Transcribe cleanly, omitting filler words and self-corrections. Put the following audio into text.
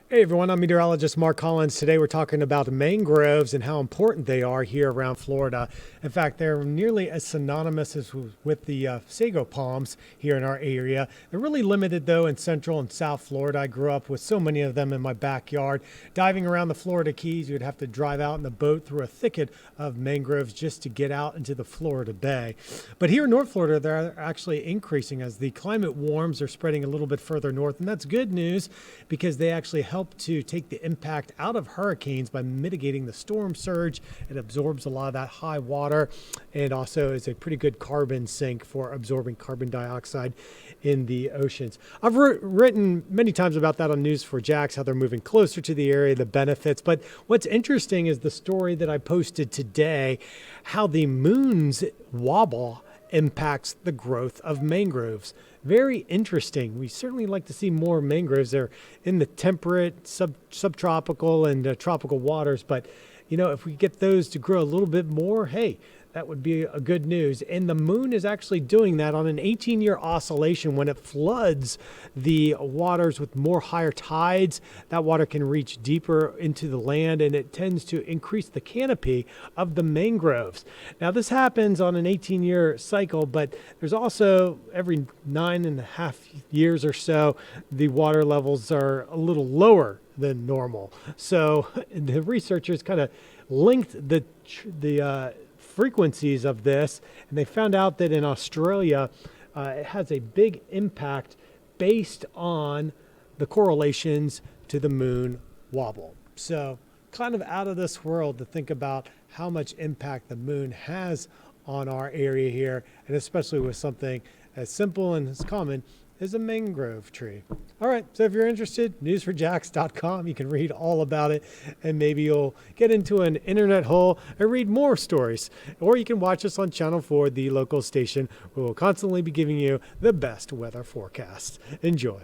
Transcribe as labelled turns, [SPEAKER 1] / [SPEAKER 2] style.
[SPEAKER 1] Hey everyone, I'm meteorologist Mark Collins. Today we're talking about mangroves and how important they are here around Florida. In fact, they're nearly as synonymous as with the sago palms here in our area. They're really limited though in Central and South Florida. I grew up with so many of them in my backyard. Diving around the Florida Keys, you'd have to drive out in a boat through a thicket of mangroves just to get out into the Florida Bay. But here in North Florida, they're actually increasing as the climate warms. They're spreading a little bit further north, and that's good news because they actually help to take the impact out of hurricanes by mitigating the storm surge. It absorbs a lot of that high water and also is a pretty good carbon sink for absorbing carbon dioxide in the oceans. I've written many times about that on News4JAX, how they're moving closer to the area, the benefits. But what's interesting is the story that I posted today, how the moon's wobble impacts the growth of mangroves. Very interesting. We certainly like to see more mangroves. They're in the temperate, subtropical, and tropical waters. But, if we get those to grow a little bit more, hey, that would be a good news. And the moon is actually doing that on an 18-year oscillation. When it floods the waters with more higher tides, that water can reach deeper into the land, and it tends to increase the canopy of the mangroves. Now, this happens on an 18-year cycle, but there's also every 9.5 years or so, the water levels are a little lower than normal. So the researchers kind of linked the frequencies of this, and they found out that in Australia, it has a big impact based on the correlations to the moon wobble. So kind of out of this world to think about how much impact the moon has on our area here, and especially with something as simple and as common as a mangrove tree. All right, so if you're interested, news4jax.com. You can read all about it, and maybe you'll get into an internet hole and read more stories. Or you can watch us on Channel 4, the local station, where we'll constantly be giving you the best weather forecasts. Enjoy.